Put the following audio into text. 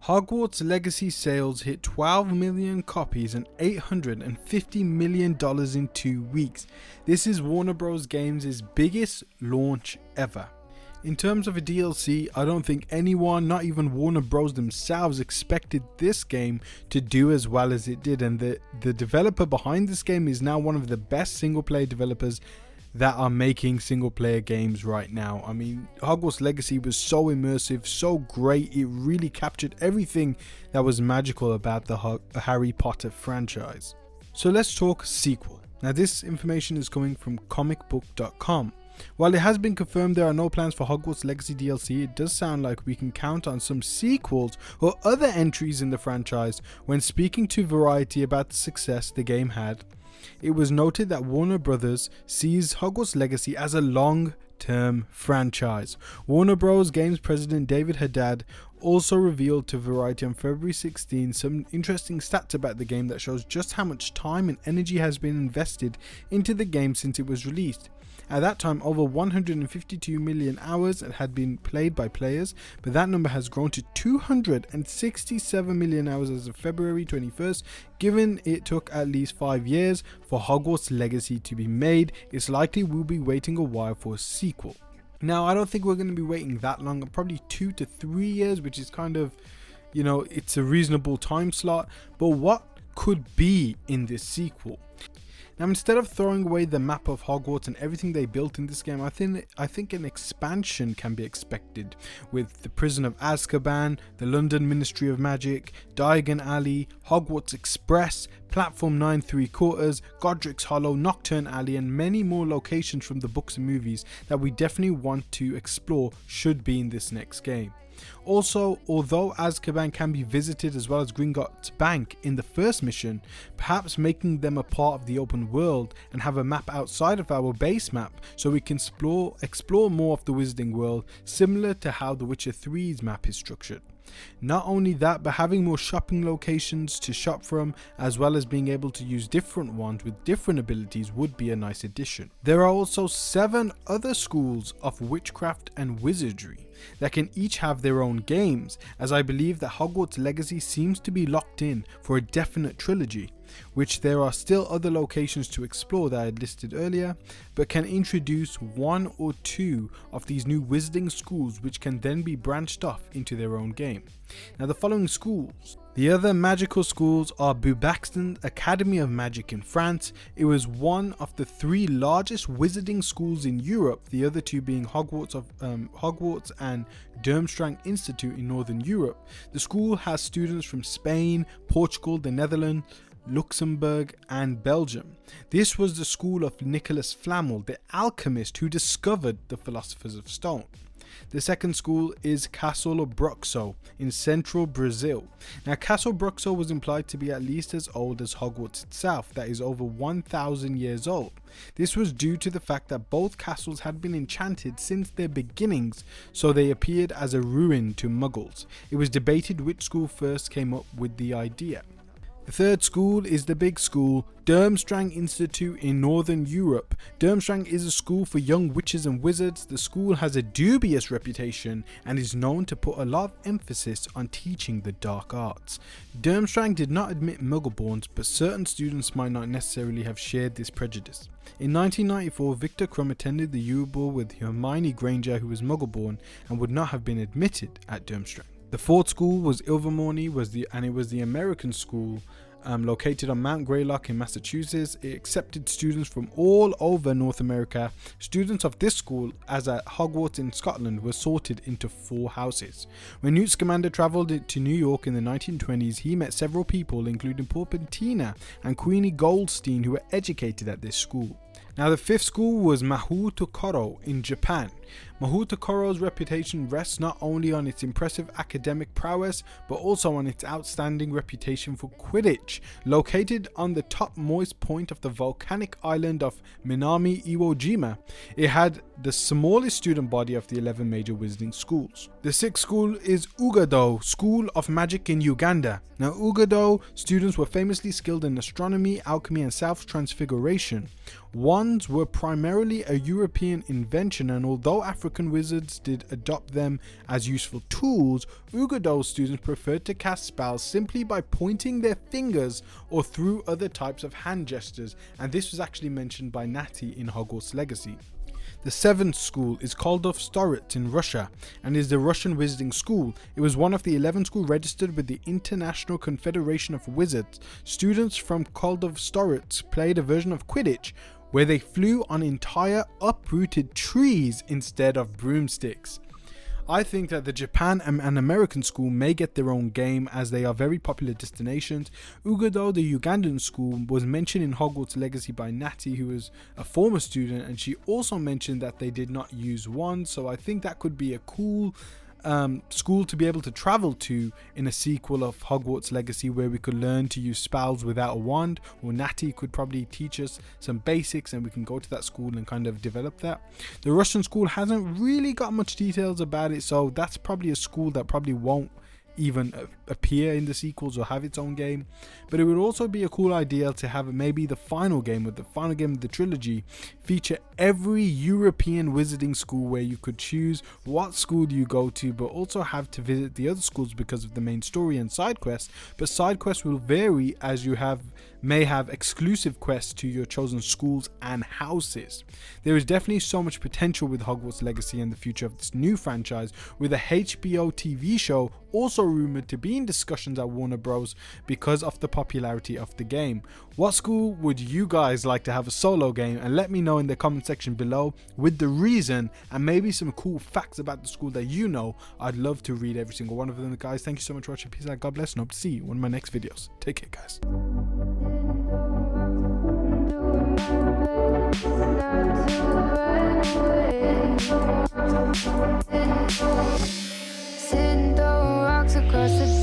Hogwarts Legacy sales hit 12 million copies and $850 million in 2 weeks. This is Warner Bros. Games' biggest launch ever. In terms of a DLC, I don't think anyone, not even Warner Bros. Themselves, expected this game to do as well as it did, and the developer behind this game is now one of the best single player developers that are making single player games right now. I mean, Hogwarts Legacy was so immersive, so great, it really captured everything that was magical about the Harry Potter franchise. So let's talk sequel. Now this information is coming from comicbook.com. While it has been confirmed there are no plans for Hogwarts Legacy DLC, it does sound like we can count on some sequels or other entries in the franchise. When speaking to Variety about the success the game had, it was noted that Warner Bros. Sees Hogwarts Legacy as a long-term franchise. Warner Bros. Games president David Haddad also revealed to Variety on February 16 some interesting stats about the game that shows just how much time and energy has been invested into the game since it was released. At that time, over 152 million hours had been played by players, but that number has grown to 267 million hours as of February 21st. Given it took at least 5 years for Hogwarts Legacy to be made, it's likely we'll be waiting a while for a sequel. Now, I don't think we're going to be waiting that long, probably 2 to 3 years, which is kind of, it's a reasonable time slot. But what could be in this sequel? Now, instead of throwing away the map of Hogwarts and everything they built in this game, I think an expansion can be expected with the Prison of Azkaban, the London Ministry of Magic, Diagon Alley, Hogwarts Express, Platform 9 3/4, Godric's Hollow, Nocturne Alley, and many more locations from the books and movies that we definitely want to explore should be in this next game. Also, although Azkaban can be visited as well as Gringotts Bank in the first mission, perhaps making them a part of the open world and have a map outside of our base map so we can explore more of the Wizarding World, similar to how The Witcher 3's map is structured. Not only that, but having more shopping locations to shop from, as well as being able to use different ones with different abilities, would be a nice addition. There are also 7 other schools of witchcraft and wizardry that can each have their own games, as I believe that Hogwarts Legacy seems to be locked in for a definite trilogy, which there are still other locations to explore that I had listed earlier, but can introduce 1 or 2 of these new wizarding schools which can then be branched off into their own game. Now, the following schools. The other magical schools are Beauxbatons Academy of Magic in France. It was one of the 3 largest wizarding schools in Europe, the other 2 being Hogwarts and Durmstrang Institute in Northern Europe. The school has students from Spain, Portugal, the Netherlands, Luxembourg and Belgium. This was the school of Nicholas Flamel, the alchemist who discovered the Philosophers of Stone. The second school is Castelo Bruxo in central Brazil. Now, Castelo Bruxo was implied to be at least as old as Hogwarts itself, that is over 1,000 years old. This was due to the fact that both castles had been enchanted since their beginnings, so they appeared as a ruin to Muggles. It was debated which school first came up with the idea. The third school is the big school, Durmstrang Institute in Northern Europe. Durmstrang is a school for young witches and wizards. The school has a dubious reputation and is known to put a lot of emphasis on teaching the dark arts. Durmstrang did not admit Muggleborns, but certain students might not necessarily have shared this prejudice. In 1994, Victor Crumb attended the U Ball with Hermione Granger, who was Muggleborn and would not have been admitted at Durmstrang. The fourth school was Ilvermorny, and it was the American school located on Mount Greylock in Massachusetts. It accepted students from all over North America. Students of this school, as at Hogwarts in Scotland, were sorted into 4 houses. When Newt Scamander travelled to New York in the 1920s, he met several people, including Porpentina and Queenie Goldstein, who were educated at this school. Now, the 5th school was Mahou Tokoro in Japan. Mahou Tokoro's reputation rests not only on its impressive academic prowess, but also on its outstanding reputation for Quidditch. Located on the topmost point of the volcanic island of Minami Iwo Jima, it had the smallest student body of the 11 major wizarding schools. The 6th school is Ugado School of Magic in Uganda. Now, Ugado students were famously skilled in astronomy, alchemy and self-transfiguration. Wands were primarily a European invention, and although African African wizards did adopt them as useful tools, Uganda students preferred to cast spells simply by pointing their fingers or through other types of hand gestures, and this was actually mentioned by Natty in Hogwarts Legacy. The 7th school is Storitz in Russia and is the Russian wizarding school. It was one of the 11 schools registered with the International Confederation of Wizards. Students from Storitz played a version of Quidditch where they flew on entire uprooted trees instead of broomsticks. I think that the Japan and American school may get their own game as they are very popular destinations. Uganda, the Ugandan school, was mentioned in Hogwarts Legacy by Natty, who is a former student, and she also mentioned that they did not use wands, so I think that could be a cool school to be able to travel to in a sequel of Hogwarts Legacy, where we could learn to use spells without a wand, or Natty could probably teach us some basics and we can go to that school and kind of develop that. The Russian school hasn't really got much details about it, so that's probably a school that probably won't even appear in the sequels or have its own game. But it would also be a cool idea to have maybe the final game of the trilogy feature every European wizarding school, where you could choose what school you go to, but also have to visit the other schools because of the main story and side quests. But side quests will vary as you may have exclusive quests to your chosen schools and houses. There is definitely so much potential with Hogwarts Legacy and the future of this new franchise, with a HBO TV show also rumored to be in discussions at Warner Bros. Because of the popularity of the game. What school would you guys like to have a solo game? And let me know in the comment section below with the reason and maybe some cool facts about the school that you know. I'd love to read every single one of them, guys. Thank you so much for watching. Peace out, God bless, and hope to see you in one of my next videos. Take care, guys. Sitting, throw rocks across the